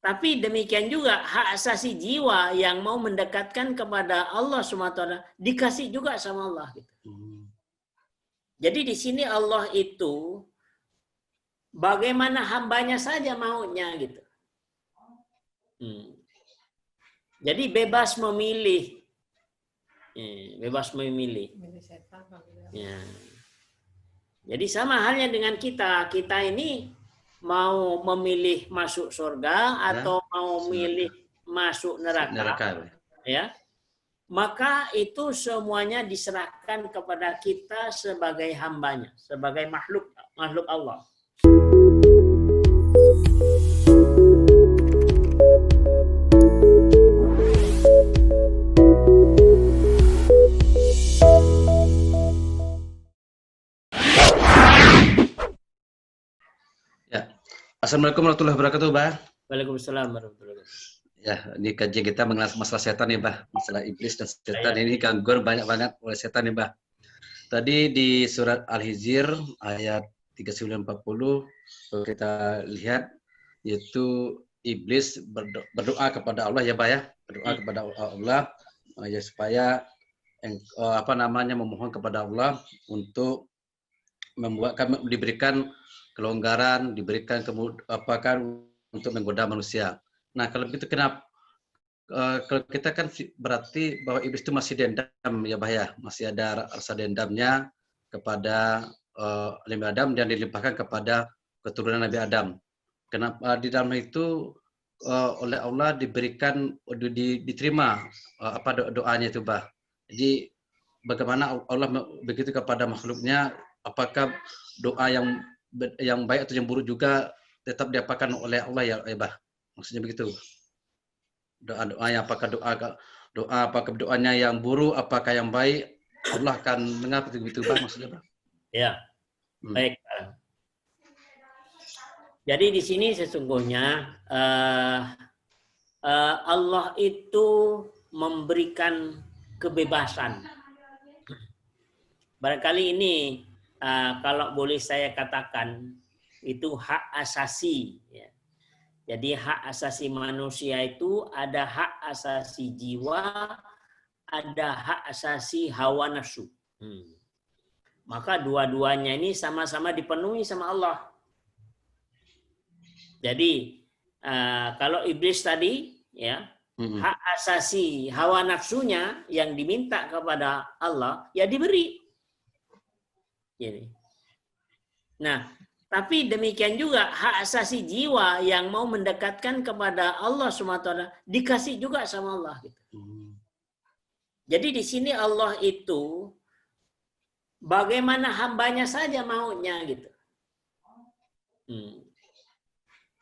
Tapi demikian juga hak asasi jiwa yang mau mendekatkan kepada Allah SWT dikasih juga sama Allah. Gitu. Jadi di sini Allah itu bagaimana hambanya saja maunya gitu. Jadi bebas memilih, bebas memilih. Ya. Jadi sama halnya dengan kita ini mau memilih masuk surga atau mau memilih masuk neraka, ya, maka itu semuanya diserahkan kepada kita sebagai hambanya, sebagai makhluk Allah. Assalamualaikum warahmatullahi wabarakatuh, Bah. Waalaikumsalam warahmatullahi wabarakatuh. Ya, ini kajian kita mengenai masalah setan nih, Bah. Masalah iblis dan setan ini gangguan banyak banget oleh setan nih, Bah. Tadi di surat Al-Hijr ayat 3940 kalau kita lihat yaitu iblis berdoa kepada Allah ya, Bah ya. Berdoa kepada Allah ya supaya memohon kepada Allah untuk membuat kami diberikan kelonggaran, diberikan untuk menggoda manusia. Nah, kalau begitu kenapa kalau kita kan berarti bahwa iblis itu masih dendam ya, Bah ya, masih ada rasa dendamnya kepada Nabi Adam dan dilimpahkan kepada keturunan Nabi Adam. Kenapa di dalam itu oleh Allah diberikan diterima doanya itu, Bah. Jadi bagaimana Allah begitu kepada makhluknya, apakah doa yang baik atau yang buruk juga tetap diapakan oleh Allah ya, Bah? Maksudnya begitu. Doa-doanya apakah doanya yang buruk, apakah yang baik, Allah akan dengar begitu, Bah, maksudnya, Bah? Ya. Baik. Jadi di sini sesungguhnya Allah itu memberikan kebebasan. Barangkali ini kalau boleh saya katakan itu hak asasi. Ya. Jadi hak asasi manusia itu ada hak asasi jiwa, ada hak asasi hawa nafsu. Maka dua-duanya ini sama-sama dipenuhi sama Allah. Jadi kalau iblis tadi, ya, hak asasi hawa nafsunya yang diminta kepada Allah, ya diberi. Jadi. Nah, tapi demikian juga hak asasi jiwa yang mau mendekatkan kepada Allah SWT dikasih juga sama Allah. Gitu. Jadi di sini Allah itu bagaimana hambanya saja maunya gitu.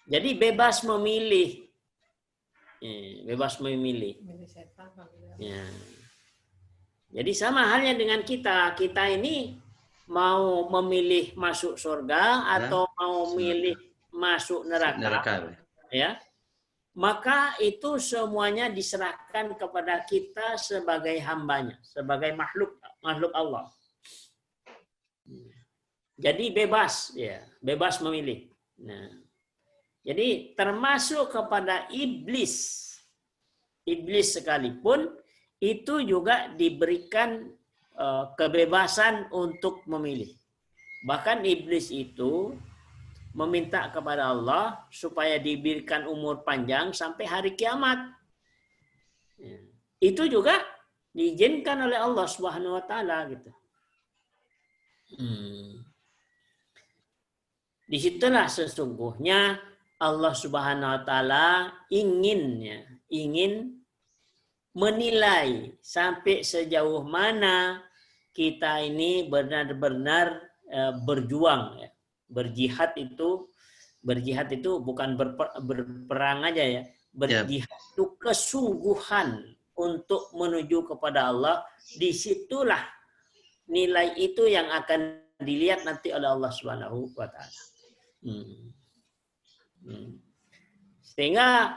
Jadi bebas memilih, bebas memilih. Ya. Jadi sama halnya dengan kita ini mau memilih masuk surga atau mau memilih masuk neraka, ya, maka itu semuanya diserahkan kepada kita sebagai hambanya, sebagai makhluk Allah. Jadi bebas, ya, bebas memilih. Nah, jadi termasuk kepada iblis sekalipun itu juga diberikan kebebasan untuk memilih. Bahkan iblis itu meminta kepada Allah supaya diberikan umur panjang sampai hari kiamat. Itu juga diizinkan oleh Allah Subhanahu wa taala gitu. Disitulah sesungguhnya Allah Subhanahu wa taala ingin menilai sampai sejauh mana kita ini benar-benar berjuang, ya. Berjihad itu bukan berperang aja ya. Berjihad itu kesungguhan untuk menuju kepada Allah. Disitulah nilai itu yang akan dilihat nanti oleh Allah Subhanahu wa taala. Sehingga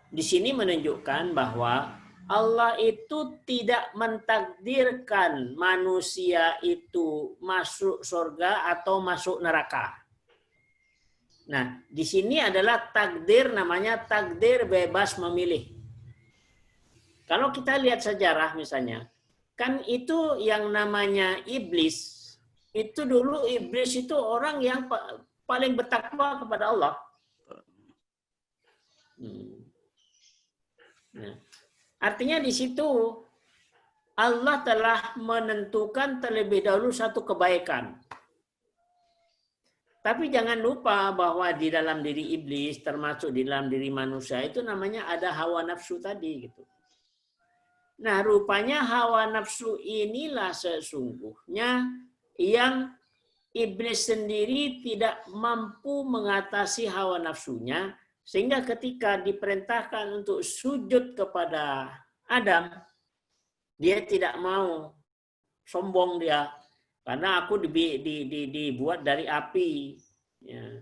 di sini menunjukkan bahwa Allah itu tidak mentakdirkan manusia itu masuk surga atau masuk neraka. Nah, di sini adalah takdir, namanya takdir bebas memilih. Kalau kita lihat sejarah misalnya, kan itu yang namanya iblis. Itu dulu iblis itu orang yang paling bertakwa kepada Allah. Nah, artinya di situ Allah telah menentukan terlebih dahulu satu kebaikan. Tapi jangan lupa bahwa di dalam diri iblis, termasuk di dalam diri manusia, itu namanya ada hawa nafsu tadi. Gitu. Nah, rupanya hawa nafsu inilah sesungguhnya yang iblis sendiri tidak mampu mengatasi hawa nafsunya, sehingga ketika diperintahkan untuk sujud kepada Adam, dia tidak mau, sombong dia. Karena aku dibuat dari api. Ya.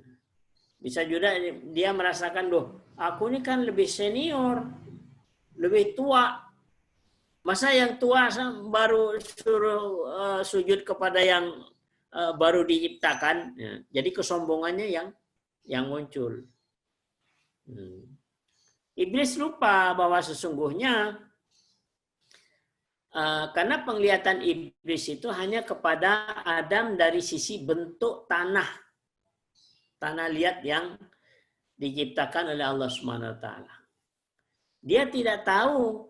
Bisa juga dia merasakan, loh, aku ini kan lebih senior, lebih tua. Masa yang tua baru suruh sujud kepada yang baru diciptakan. Ya. Jadi kesombongannya yang muncul. Iblis lupa bahwa sesungguhnya karena penglihatan iblis itu hanya kepada Adam dari sisi bentuk tanah liat yang diciptakan oleh Allah Subhanahu wa taala. Dia tidak tahu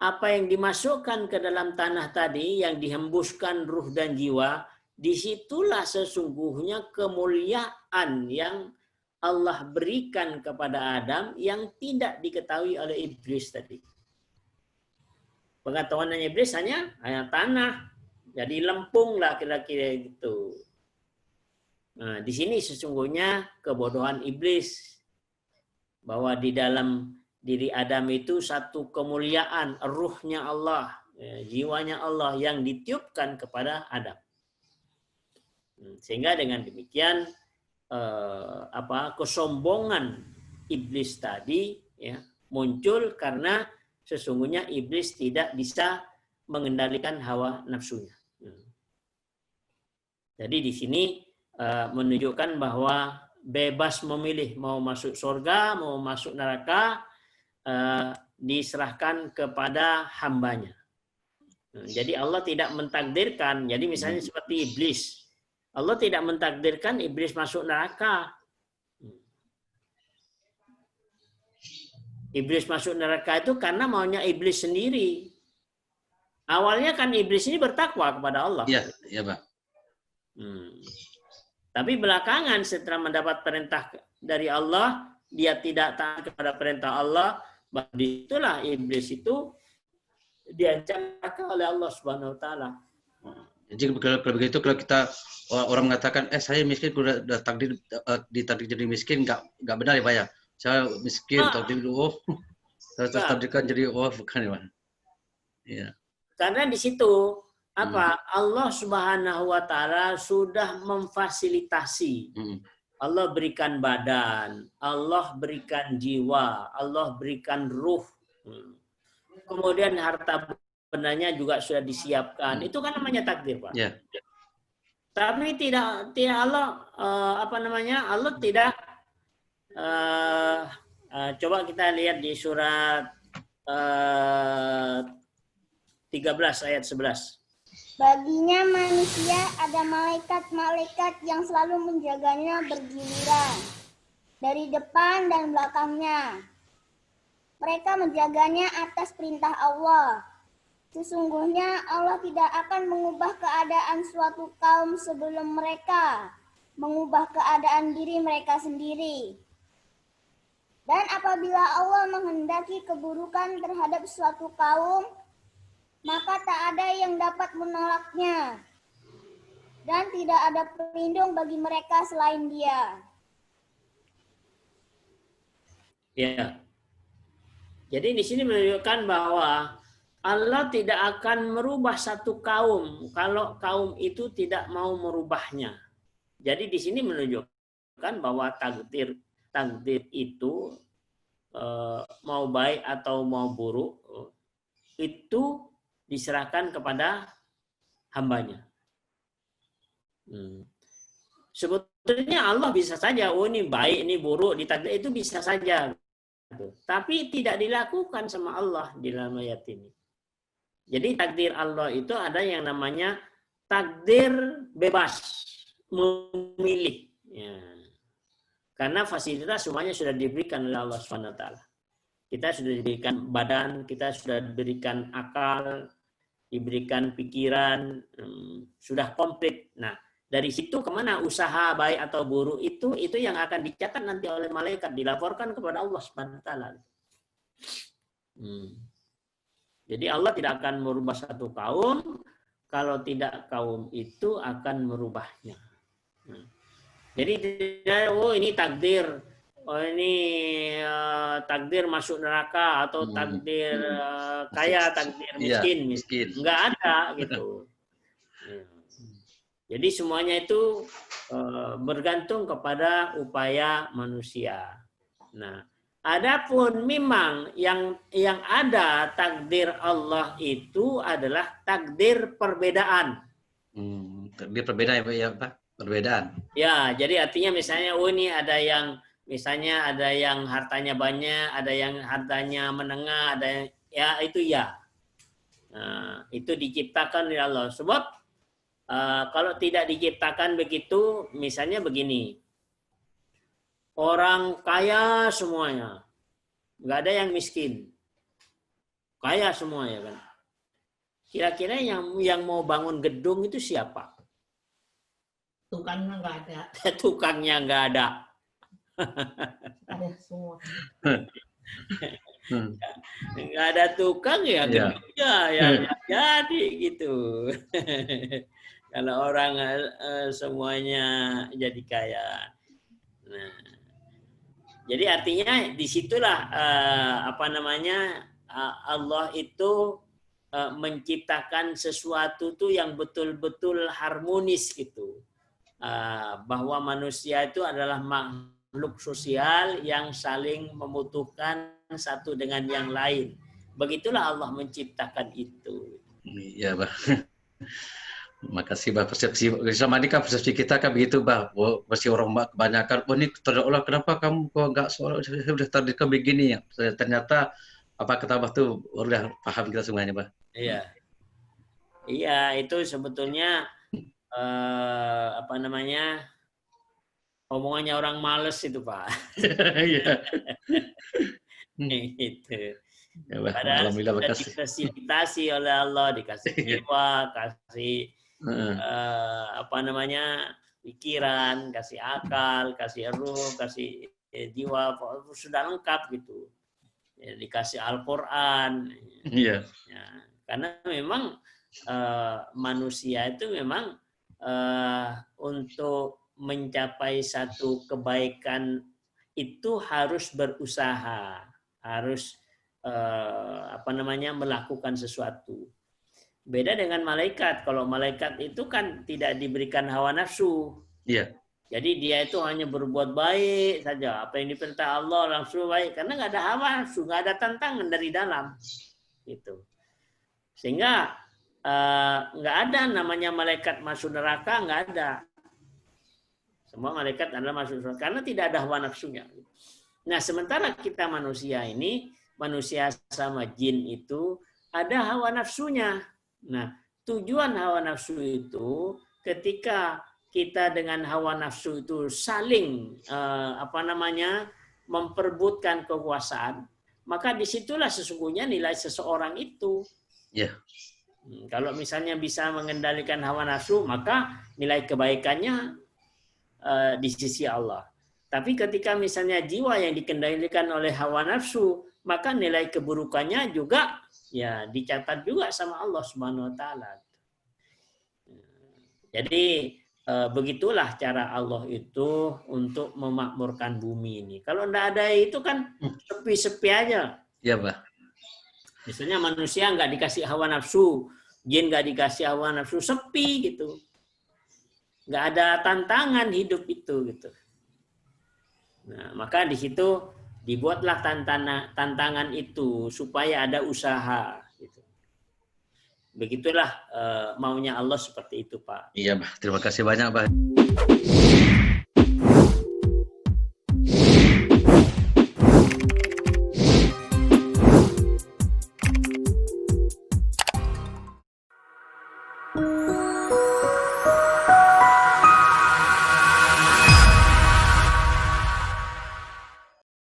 apa yang dimasukkan ke dalam tanah tadi, yang dihembuskan ruh dan jiwa, disitulah sesungguhnya kemuliaan yang Allah berikan kepada Adam yang tidak diketahui oleh iblis tadi. Pengetahuan iblis hanya tanah, jadi lempung lah kira-kira gitu. Nah, di sini sesungguhnya kebodohan iblis, bahwa di dalam diri Adam itu satu kemuliaan, ruhnya Allah, jiwanya Allah yang ditiupkan kepada Adam. Sehingga dengan demikian kesombongan iblis tadi ya muncul karena sesungguhnya iblis tidak bisa mengendalikan hawa nafsunya. Jadi di sini menunjukkan bahwa bebas memilih mau masuk surga, mau masuk neraka, diserahkan kepada hambanya. Jadi Allah tidak mentakdirkan. Jadi misalnya seperti iblis, Allah tidak mentakdirkan iblis masuk neraka. Iblis masuk neraka itu karena maunya iblis sendiri. Awalnya kan iblis ini bertakwa kepada Allah. Iya, iya, Pak. Tapi belakangan setelah mendapat perintah dari Allah, dia tidak taat kepada perintah Allah, disitulah iblis itu diancam oleh Allah Subhanahu wa taala. Jadi kalau begitu, kalau kita orang mengatakan saya miskin, sudah ditakdir jadi miskin, nggak benar ya Pak ya? Saya miskin, takdir dulu, terus takdirkan jadi bukan ya Pak? Iya. Karena di situ Allah Subhanahu wa taala sudah memfasilitasi. Allah berikan badan, Allah berikan jiwa, Allah berikan ruh. Kemudian harta bendanya juga sudah disiapkan. Itu kan namanya takdir, Pak. Yeah. Tapi tidak Allah Allah tidak coba kita lihat di surat 13 ayat 11. Baginya manusia ada malaikat-malaikat yang selalu menjaganya bergiliran dari depan dan belakangnya. Mereka menjaganya atas perintah Allah. Sesungguhnya Allah tidak akan mengubah keadaan suatu kaum sebelum mereka mengubah keadaan diri mereka sendiri. Dan apabila Allah menghendaki keburukan terhadap suatu kaum, maka tak ada yang dapat menolaknya. Dan tidak ada pelindung bagi mereka selain Dia. Ya. Jadi di sini menunjukkan bahwa Allah tidak akan merubah satu kaum kalau kaum itu tidak mau merubahnya. Jadi di sini menunjukkan bahwa takdir itu mau baik atau mau buruk itu diserahkan kepada hambanya. Sebut sebetulnya Allah bisa saja, oh ini baik, ini buruk, ditakdir itu bisa saja. Tapi tidak dilakukan sama Allah di dalam ayat ini. Jadi takdir Allah itu ada yang namanya takdir bebas, memilih. Ya. Karena fasilitas semuanya sudah diberikan oleh Allah SWT. Kita sudah diberikan badan, kita sudah diberikan akal, diberikan pikiran, sudah komplit. Nah, dari situ kemana usaha baik atau buruk itu yang akan dicatat nanti oleh malaikat, dilaporkan kepada Allah SWT. Jadi Allah tidak akan merubah satu kaum kalau tidak kaum itu akan merubahnya. Jadi oh ini takdir, oh ini takdir masuk neraka atau takdir kaya, takdir miskin. Enggak ada gitu. Jadi semuanya itu bergantung kepada upaya manusia. Nah, adapun memang yang ada takdir Allah itu adalah takdir perbedaan. Takdir perbedaan ya Pak? Perbedaan. Ya, jadi artinya misalnya oh ini ada yang misalnya ada yang hartanya banyak, ada yang hartanya menengah, ada yang ya itu ya. Nah, itu diciptakan oleh Allah. Sebab kalau tidak diciptakan begitu, misalnya begini. Orang kaya semuanya. Nggak ada yang miskin. Kaya semuanya kan. Kira-kira yang mau bangun gedung itu siapa? Tukangnya nggak ada. Tukangnya nggak ada. Ada semua. Nggak ada tukang ya gedungnya yang jadi gitu. Kalau orang semuanya jadi kaya. Nah, jadi artinya disitulah Allah itu menciptakan sesuatu tuh yang betul-betul harmonis gitu. Bahwa manusia itu adalah makhluk sosial yang saling membutuhkan satu dengan yang lain. Begitulah Allah menciptakan itu. Iya, Bah. Makasih, Bah. Persepsi sama ini kan persepsi kita kan begitu, Bah. Pasti orang kebanyakan, oh ini Allah kenapa kamu kok nggak sholat sudah takdirkan begini ya. Ternyata apa kata Bah tuh udah paham kita semuanya, Bah. Iya. Iya, itu sebetulnya omongannya orang males itu Pak. Iya. Itu. Ya, Bah. Padahal Alhamdulillah sudah makasih. difasilitasi oleh Allah, dikasih jiwa, kasih pikiran, kasih akal, kasih ruh, kasih jiwa, sudah lengkap gitu. Ya, dikasih Al-Quran. Iya. Ya, karena memang manusia itu memang untuk mencapai satu kebaikan itu harus berusaha, harus melakukan sesuatu. Beda dengan malaikat. Kalau malaikat itu kan tidak diberikan hawa nafsu. Iya. Jadi dia itu hanya berbuat baik saja. Apa yang diperintah Allah langsung baik. Karena nggak ada hawa nafsu, nggak ada tantangan dari dalam. Gitu. Sehingga nggak ada namanya malaikat masuk neraka, nggak ada. Semua malaikat adalah masuk neraka karena tidak ada hawa nafsunya. Nah, sementara kita manusia ini, manusia sama jin itu ada hawa nafsunya. Nah, tujuan hawa nafsu itu ketika kita dengan hawa nafsu itu saling memperebutkan kekuasaan, maka disitulah sesungguhnya nilai seseorang itu. Yeah. Kalau misalnya bisa mengendalikan hawa nafsu, maka nilai kebaikannya di sisi Allah. Tapi ketika misalnya jiwa yang dikendalikan oleh hawa nafsu, maka nilai keburukannya juga ya dicatat juga sama Allah Subhanahu wa taala. Jadi begitulah cara Allah itu untuk memakmurkan bumi ini. Kalau tidak ada itu kan sepi-sepi aja. Iya, Pak. Misalnya manusia nggak dikasih hawa nafsu, jin nggak dikasih hawa nafsu, sepi gitu. Nggak ada tantangan hidup itu gitu. Nah, maka di situ dibuatlah tantangan itu supaya ada usaha. Gitu. Begitulah maunya Allah seperti itu, Pak. Iya, Pak. Terima kasih banyak, Pak.